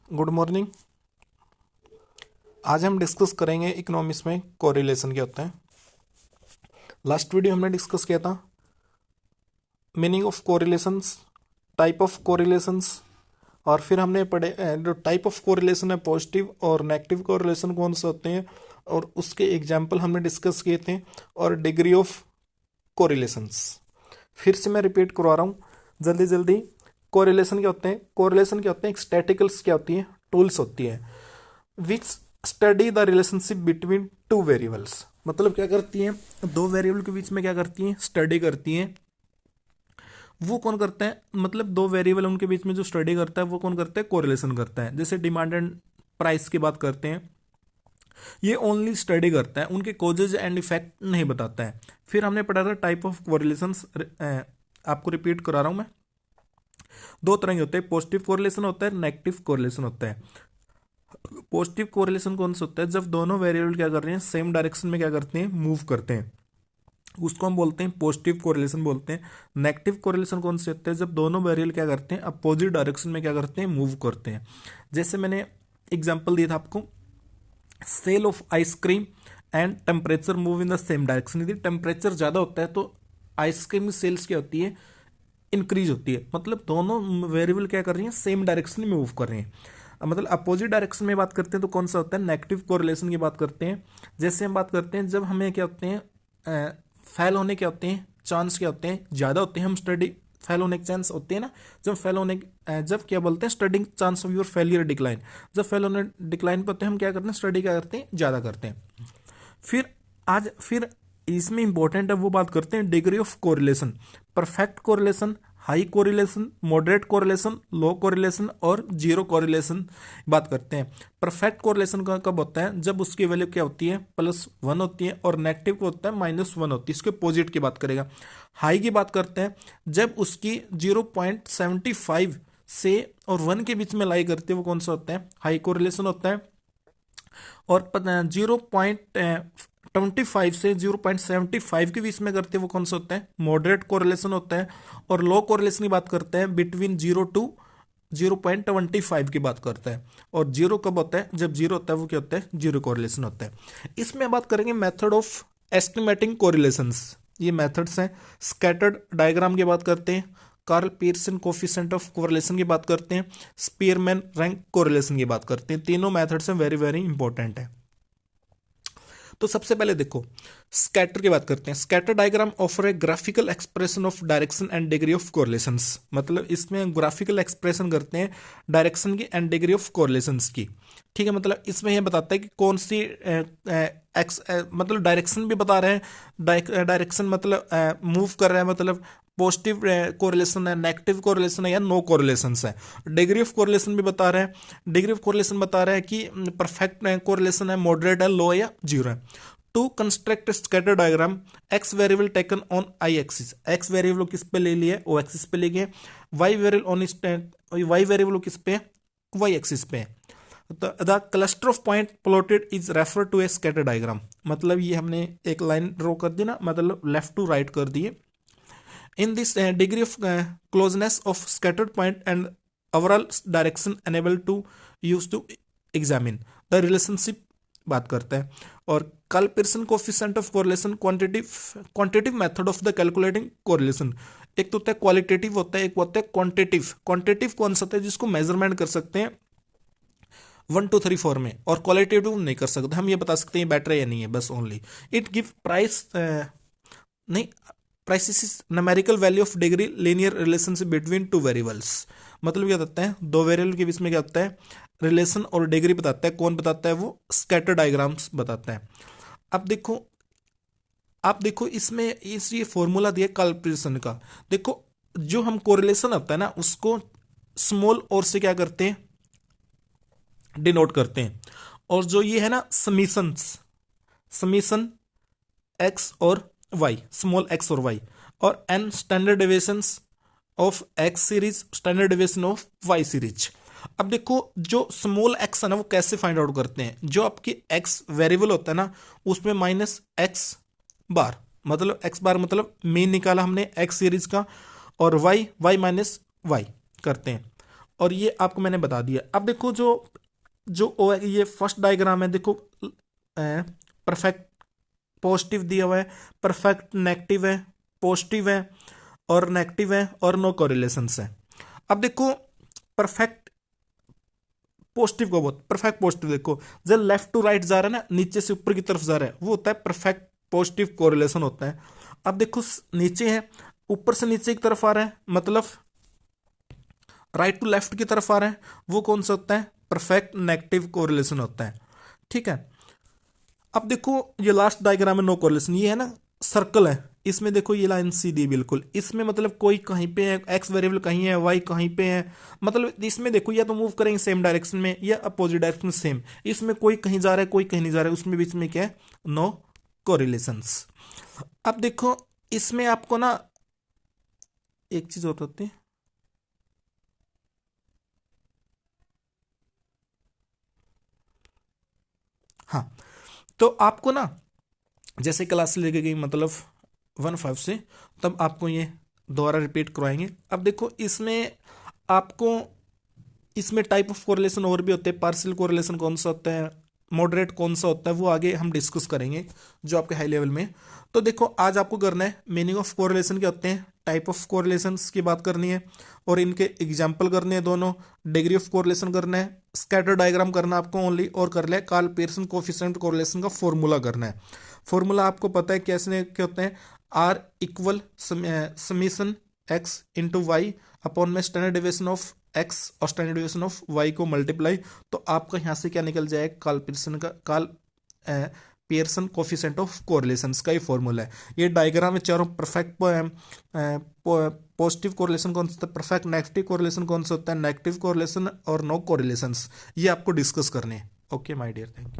Good morning. आज हम discuss करेंगे इकोनॉमिक्स में कोरिलेशन क्या होता है। लास्ट वीडियो हमने डिस्कस किया था meaning of correlations, type of correlations, और फिर हमने पढ़े जो टाइप ऑफ कोरिलेशन है पॉजिटिव और नेगेटिव कोरिलेशन कौन से होते हैं, और उसके एग्जाम्पल हमने डिस्कस किए थे, और डिग्री ऑफ कोरिलेशंस। फिर से मैं रिपीट करवा रहा हूँ जल्दी जल्दी। कोरिलेशन क्या होते हैं? कोरिलेशन क्या होते हैं? स्टैटिकल्स क्या होती है? टूल्स होती है which study the relationship between two variables. मतलब क्या करती हैं? दो वेरिएबल के बीच में क्या करती हैं? स्टडी करती हैं। वो कौन करता है? मतलब दो वेरिएबल उनके बीच में जो स्टडी करता है वो कौन करता है? कोरिलेशन करता है। जैसे डिमांड एंड प्राइस की बात करते हैं, ये ओनली स्टडी करता है, उनके कॉजेज एंड इफेक्ट नहीं बताता है। फिर हमने पढ़ा था टाइप ऑफ कोरिलेशंस। आपको रिपीट करा रहा हूं मैं। दो तरह के होते हैं, पॉजिटिव कोरिलेशन होता है, नेगेटिव कोरिलेशन होता है। पॉजिटिव कोरिलेशन कौन सा होता है? जब दोनों वेरिएबल क्या कर रहे हैं? सेम डायरेक्शन में क्या करते हैं? मूव करते हैं, उसको हम बोलते हैं पॉजिटिव कोरिलेशन बोलते हैं। नेगेटिव कोरिलेशन कौन से होते हैं? जब दोनों वेरिएबल क्या करते हैं? अपोजिट डायरेक्शन में क्या करते हैं? मूव करते हैं। जैसे मैंने एग्जांपल दिया था आपको, sale of ice cream and temperature move in the same direction. यदि टेम्परेचर ज़्यादा होता है तो आइसक्रीम की सेल्स क्या होती है? इंक्रीज होती है। मतलब दोनों वेरिएबल क्या कर रही हैं? सेम डायरेक्शन में मूव कर रहे हैं। मतलब अपोजिट डायरेक्शन में बात करते हैं तो कौन सा होता है? नेगेटिव कोरिलेशन की बात करते हैं। जैसे हम बात करते हैं जब हमें क्या होते हैं? फेल होने क्या होते हैं? चांस क्या होते हैं? ज़्यादा होते हैं। हम स्टडी फेल होने के चांस होते हैं ना, जब फेल होने जब क्या बोलते हैं? Studying chance of your failure decline. जब फेल होने डिक्लाइन पे होते हैं हम क्या करते हैं? स्टडी क्या करते हैं? ज़्यादा करते हैं। फिर इसमें इंपॉर्टेंट है वो बात करते हैं degree of correlation. Perfect correlation, high correlation, moderate correlation, low correlation और जीरो कोरिलेशन बात करते हैं। परफेक्ट कोरिलेशन का कब होता है? जब उसकी वैल्यू क्या होती है? +1 होती है, और नेगेटिव को होता है -1 होती है। इसके अपोजिट की बात करेगा। हाई की बात करते हैं जब उसकी 0.75 से और 1 के बीच में लाई करती है, वो कौन सा होता है? हाई कोरिलेशन होता है। और 0.25 से 0.75 के बीच में करते हैं वो कौन सा होता है? मॉडरेट कोरिलेशन होता है। और लो कोरिलेशन की बात करते हैं बिटवीन 0 to 0.25 की बात करता है। और जीरो कब होता है? जब जीरो होता है वो क्या होता है? जीरो कोरिलेशन होता है। इसमें बात करेंगे मेथड ऑफ एस्टिमेटिंग कोरिलेशंस। ये मेथड्स हैं। स्कैटर्ड डायग्राम की बात करते हैं, Karl Pearson coefficient of correlation की बात करते हैं, स्पीयरमैन रैंक कोरिलेशन की बात करते हैं। तीनों मेथड्स हैं, वेरी वेरी इंपॉर्टेंट है। तो सबसे पहले देखो स्कैटर की बात करते हैं। Scatter diagram offer A graphical expression of direction and degree of correlations. मतलब इसमें ग्राफिकल एक्सप्रेशन करते हैं डायरेक्शन की एंड डिग्री ऑफ कोरिलेशंस की। ठीक है, मतलब इसमें यह बताता है कि कौन सी मतलब डायरेक्शन भी बता रहे हैं। डायरेक्शन मतलब मूव कर रहा है, मतलब पॉजिटिव कोरिलेशन है, नेगेटिव कोरिलेशन है, या नो कोरिलेशन है। डिग्री ऑफ कोरिलेशन भी बता रहे हैं। डिग्री ऑफ कोरिलेशन बता रहा है कि परफेक्ट कोरिलेशन है, मॉडरेट है, लो है, या जीरो है। To construct scatter diagram, x variable taken on I axis. X variable किस पे ले लिए? ओ एक्सिस पे ले गए। Y variable on y variable किस पे? वाई एक्सिस पे। The cluster of point plotted is refer to a scatter diagram. मतलब ये हमने एक लाइन ड्रॉ कर दी ना, मतलब लेफ्ट टू राइट कर दिए। In this degree of closeness of scattered point and overall direction enable to use to examine the relationship बात करता है। और Karl Pearson coefficient of correlation quantitative method of the calculating correlation. एक तो होता है क्वालिटेटिव होता है, एक होता है क्वांटिटिव। क्वांटिटिव कौन सा होता है? जिसको मेजरमेंट कर सकते हैं 1 2 3 4 में, और क्वालिटेटिव नहीं कर सकते। हम ये बता सकते हैं बेटर है या नहीं है, बस ओनली। इट गिव प्राइस नहीं, prices is numerical value of degree linear relationship between two variables. मतलब क्या बताता है? दो वेरिएबल के बीच में क्या होता है? रिलेशन और डिग्री बताता है। कौन बताता है? वो स्कैटर डायग्राम्स बताता है। अब देखो, आप देखो इसमें ये फॉर्मूला दिया कार्ल पियर्सन का। देखो जो हम कोरिलेशन होता है ना, उसको स्मॉल और से क्या करते हैं? डिनोट करते हैं। और जो ये है ना समीशन एक्स और वाई, स्मॉल एक्स और वाई, और n standard deviations of x series, standard deviation of y series. अब देखो जो स्मॉल एक्स है ना, वो कैसे फाइंड आउट करते हैं? जो आपकी एक्स वेरिएबल होता है ना, उसमें -x बार, मतलब x बार मतलब मीन निकाला हमने एक्स सीरीज का, और वाई माइनस वाई करते हैं। और ये आपको मैंने बता दिया। अब देखो जो जो ये फर्स्ट डायग्राम है, देखो परफेक्ट पॉजिटिव दिया हुआ है, परफेक्ट नेगेटिव है, पॉजिटिव है और नेगेटिव है और नो कोरिलेशंस है। अब देखो परफेक्ट पॉजिटिव को, बहुत परफेक्ट पॉजिटिव, देखो जब लेफ्ट टू राइट जा रहा है ना, नीचे से ऊपर की तरफ जा रहा है, वो होता है परफेक्ट पॉजिटिव कोरिलेशन होता है। अब देखो नीचे है, ऊपर से नीचे की तरफ आ रहा है, मतलब राइट टू लेफ्ट की तरफ आ रहा है, वो कौन सा होता है? परफेक्ट नेगेटिव कोरिलेशन होता है। ठीक है। अब देखो ये लास्ट डायग्राम में नो कोरिलेशन, ये है ना सर्कल है, इसमें देखो ये लाइन सीधी बिल्कुल, इसमें मतलब कोई कहीं पे है, एक्स वेरिएबल कहीं है, वाई कहीं पे है, मतलब इसमें देखो या तो मूव करेंगे सेम डायरेक्शन में या अपोजिट डायरेक्शन में सेम, इसमें कोई कहीं जा रहा है कोई कहीं नहीं जा रहा है, उसमें बीच में क्या है? No correlations. अब देखो इसमें आपको ना एक चीज और होती है, हाँ, तो आपको ना जैसे क्लास लेके गई मतलब 1-5 से, तब आपको ये दोबारा रिपीट करवाएंगे। अब देखो इसमें आपको, इसमें टाइप ऑफ कोरिलेशन और भी होते हैं, पार्शियल कोरिलेशन कौन सा होता है, मॉडरेट कौन सा होता है, वो आगे हम डिस्कस करेंगे जो आपके हाई लेवल में। तो देखो आज आपको करना है मीनिंग ऑफ कोरिलेशन क्या होते हैं, टाइप ऑफ कोरिलेशंस की बात करनी है और इनके एग्जाम्पल करने हैं दोनों, डिग्री ऑफ कोरिलेशन करना है, स्कैटर डायग्राम करना है आपको ओनली, और कर ले कार्ल पियर्सन कोफिशिएंट कोरिलेशन का फॉर्मूला करना है। फॉर्मूला आपको पता है कैसे क्या होते हैं, r equal summation x into y upon में स्टैंडर्ड डेविएशन ऑफ एक्स और स्टैंडर्ड डेविएशन ऑफ वाई को मल्टीप्लाई, तो आपका यहाँ से क्या निकल जाएगा? Karl Pearson coefficient of correlations का ही फॉर्मूला है। ये डायग्राम में चारों परफेक्ट पॉजिटिव कोरिलेशन कौन सा होता है, परफेक्ट नेगेटिव कोरिलेशन कौन सा होता है, नेगेटिव कोरिलेशन और नो कोरिलेशंस, ये आपको डिस्कस करने हैं। Okay my dear, thank you.